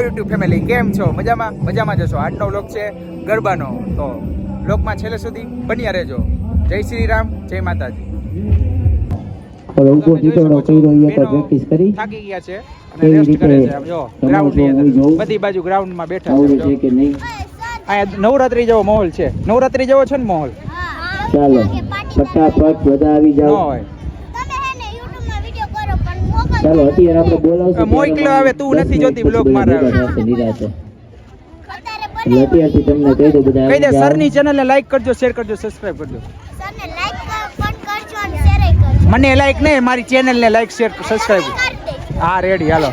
YouTube family, કેમ છો? મજામાં? મજામાં જશો. આજનો વ્લોગ છે ગરબાનો, તો વ્લોગમાં છેલ્લે સુધી બન્યા રહેજો. જય શ્રી રામ, જય માતાજી. થાકી ગયા છે અને રેસ્ટ કરે છે. આમ જો ગ્રાઉન્ડ ની અંદર બધી બાજુ ગ્રાઉન્ડ માં બેઠા છે. અહીંયા નવરાત્રી જેવો માહોલ છે. નવરાત્રી જેવો છે ને માહોલ. ચાલો ફટાફટ બધા આવી જાઓ. ચાલો અત્યારે આપણે બોલાવશું. મોકલો આવે, તું નથી જોતી બ્લોગ મારા આવે. અત્યારથી તમને કહી દો બધા. કહી દે સર ની ચેનલ ને લાઈક કરજો, શેર કરજો, સબસ્ક્રાઇબ કરજો. સર ને લાઈક પણ કરજો અને શેર કરજો. મને લાઈક નહીં, મારી ચેનલ ને લાઈક શેર સબસ્ક્રાઇબ. હા રેડી, હાલો.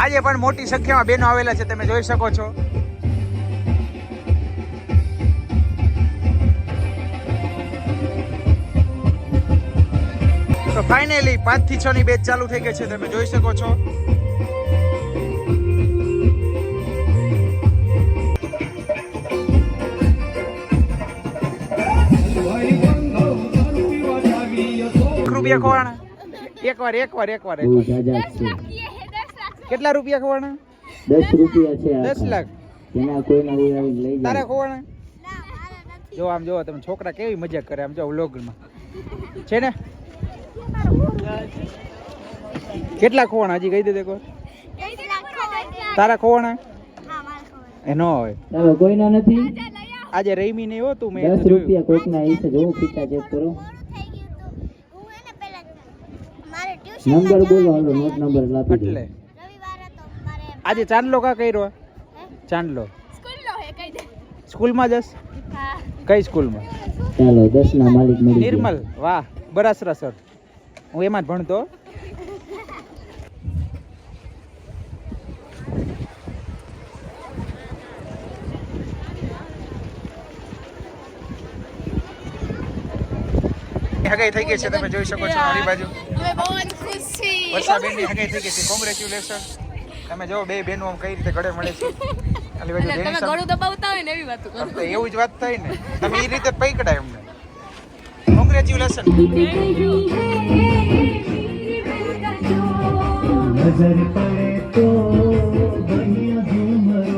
આજે પણ મોટી સંખ્યામાં બહેનો આવેલા છે, તમે જોઈ શકો છો. તો ફાઇનલી 5 થી 6 ની બેચ ચાલુ થઈ ગઈ છે, તમે જોઈ શકો છો. રૂપિયા ખવાના એકવાર કેટલા રૂપિયા ખવાના? 10 રૂપિયા છે. 10 લાખ એના કોઈના કોઈ આવીને લઈ જાય. તારે ખવાના? જો આમ જો તમે છોકરા કેવી મજાક કરે. આમ જો વ્લોગમાં છે ને. કેટલા ખવાના હજી કહી દે દેખો. તારા ખવાના એ નો હોય. ચાલો કોઈના નથી. આજે રહીમી નહીં હો તું. મેં 10 રૂપિયા કોઈકના હિસ્સે જો ફીટા ચેક કરો. નંબર બોલો, હાલો નોટ નંબર લાપી દો. એટલે આજે ચાંદલો કા કર્યો? ચાંદલો સ્કૂલમાં જસ? કઈ સ્કૂલમાં? ચાલો 10 ના માલિક મળી ગયા. નિર્મલ, વાહ, બરાસરા સર. હું એમાં જ ભણતો. હગાઈ થઈ ગઈ છે, તમે જોઈ શકો છો મારી બાજુ. વર્ષાબેન ની હગાઈ થઈ ગઈ છે. કોંગ્રેચ્યુલેશન. તમે જો બે બહેનો આમ કઈ રીતે ગળે મળે છે. આલી બાજુ તમે ગળું દબાવતા હોય ને એવી વાત કરો. એવું જ વાત થઈ ને. તમે એ રીતે પકડાય અમને. કોંગ્રેચ્યુલેશન. નજર પડે તો બનિયા ઝુમરો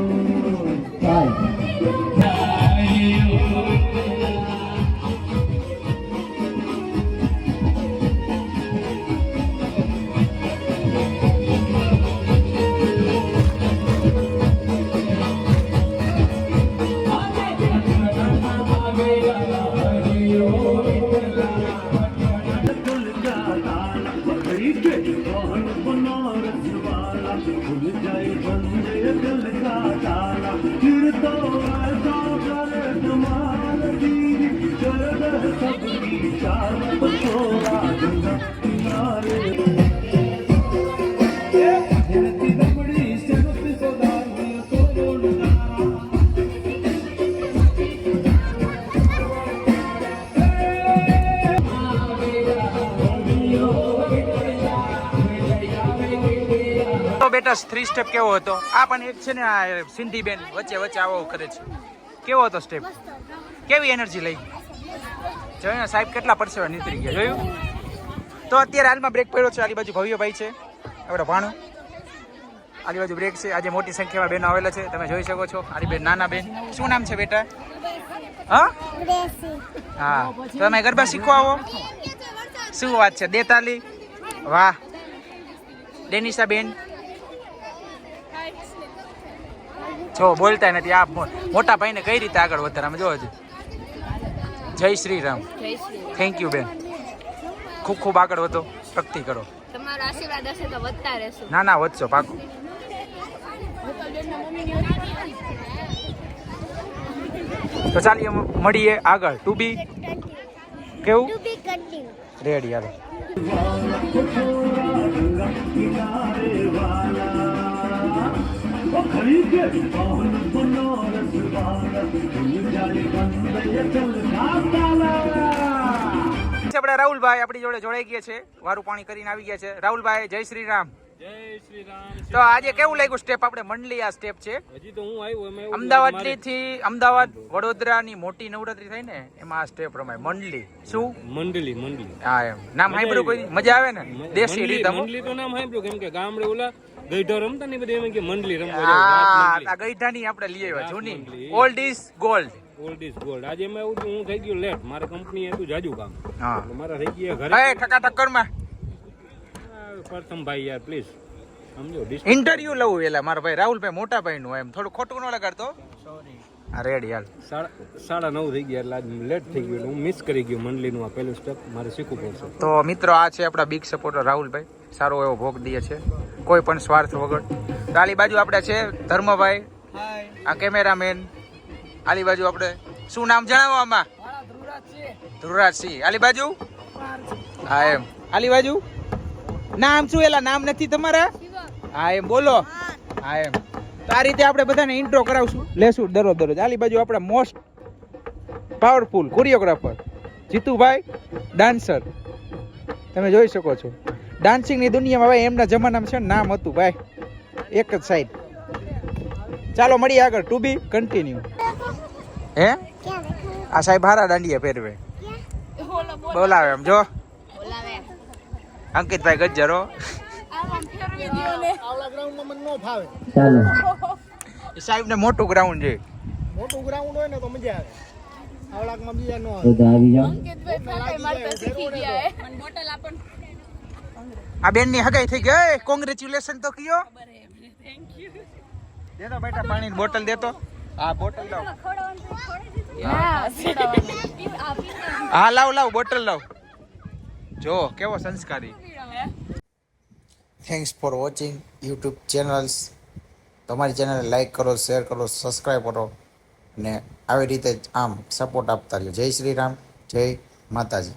બેટા 3 સ્ટેપ કેવો હતો? આ પણ એક છે ને, આ સિંધી બેન વચ્ચે વચ્ચે આવો કરે છે. કેવો હતો સ્ટેપ? કેવી એનર્જી લઈ? જોયું ને સાહેબ કેટલા પરસેવા નીકળી ગયા, જોયું? તો અત્યારે હાલમાં બ્રેક પડ્યો છે. આલી બાજુ ભવ્યભાઈ છે, આપણે ભાણું. આલી બાજુ બ્રેક છે. આજે મોટી સંખ્યામાં બહેનો આવેલા છે, તમે જોઈ શકો છો. આલી બેન નાના બેન. શું નામ છે બેટા? હા હા, તમે ગરબા શીખવા આવો? શું વાત છે, દેતાલી. વાહ. ડેનિશા બેન જો બોલતા નથી. આ મોટા ભાઈને કઈ રીતે આગળ વધારે જો હજી. જય શ્રી રામ. થેન્ક યુ બેન. ખૂબ ખૂબ આગળ વધો, પ્રગતિ કરો. તમારો આશીર્વાદ હશે તો વધતા રહેશું. ના ના, વધશો પાકું. તો ચાલીએ મળીએ આગળ. ટુ બી કેવું? રેડી, હાલો. આપણા રાહુલભાઈ આપણી જોડે જોડાઈ ગયા છે, વારું પાણી કરીને આવી ગયા છે. રાહુલભાઈ જય શ્રી રામ. જય શ્રી રામ. તો આજે કેવું લાગ્યું સ્ટેપ? આપણે મંડલી આ સ્ટેપ છે હજી તો હું આવ્યો એમાં એવું અમદાવાદ મારે- થી અમદાવાદ વડોદરા ની મોટી નવરાત્રી થાય ને એમાં આ સ્ટેપ રમાય મંડલી. શું? મંડલી હા એમ નામ સાંભળ્યું કોઈ દી? મજા આવે ને દેશી રીત અમુક. મંડલી તો નામ સાંભળ્યું કેમ કે ગામડે ઓલા ગઈઢા રમતા ને બધી એમ કે મંડલી રમવા જાવ, રાસ હા મંડલી. આ ગઈઢાની આપણે લઈ આવ્યા રાસ જૂની મંડલી. Old is gold. Old is gold. આજે એમાં એવું થયું, હું થઈ ગયો લેટ, મારે કંપની હતું જાજુ કામ, હા એટલે મારા થઈ ગયા ઘરે. એ ઠકા ઠક્કર માં પ્રથમ ભાઈ યાર પ્લીઝ સમજો. ઇન્ટરવ્યુ લઉં એલા મારા ભાઈ રાહુલભાઈ મોટા ભાઈ નું એમ થોડું ખોટું ન લગાડતો. હા રેડી હાલ. 9:30 થઈ ગયા એટલે આજ લેટ થઈ ગયું એટલે હું મિસ કરી ગયો મંડલીનું આ પહેલું સ્ટેપ મારે શીખવું પડશે. તો મિત્રો આ છે આપણા બિગ સપોર્ટર રાહુલભાઈ, સારો એવો ભોગ દે છે કોઈ પણ સ્વાર્થ વગર. તો આલી બાજુ આપણે છે ધર્મભાઈ, આ કેમેરામેન. આલી બાજુ આપણે શું નામ જણાવો આમાં? ધ્રુવરાજસિંહ. આલી બાજુ હા એમ. આલી બાજુ નામ શું? એલા નામ નથી તમારા? હા એમ બોલો. હા એમ. તો આ રીતે આપણે બધાને ઇન્ટ્રો કરાવશું, લેશું દરરોજ. આલી બાજુ આપણા most powerful choreographer Jitubhai, dancer. તમે જોઈ શકો છો ડાન્સિંગની દુનિયામાં ભાઈ એમના જમાનામાં છે ને નામ હતું ભાઈ એક જ સાઈડ. ચાલો મળીએ આગળ, ટુ બી કન્ટિન્યુ. હે આ સાહેબ હારા દાંડિયા પહેરવે બોલાવે એમ જો અંકિતભાઈ ગજ્જરો. ચાલો એ સાહેબ ને મોટું ગ્રાઉન્ડ છે. મોટું ગ્રાઉન્ડ હોય ને તો મજા આવે. આવડાકમાં બીજા નો બધા આવી જાઓ. આ બેન ની હગાઈ થઈ ગઈ. કોંગ્રેચ્યુલેશન તો કયો. દેતો બેટા પાણીની બોટલ દેતો. હા બોટલ લાવ. હા લાવ બોટલ લાવ. જો કેવો સંસ્કારી. Thanks for watching YouTube channels. તમારી ચેનલને લાઈક કરો, શેર કરો, સબસ્ક્રાઈબ કરો અને આવી રીતે જ આમ સપોર્ટ આપતા રહ્યો. જય શ્રી રામ, જય માતાજી.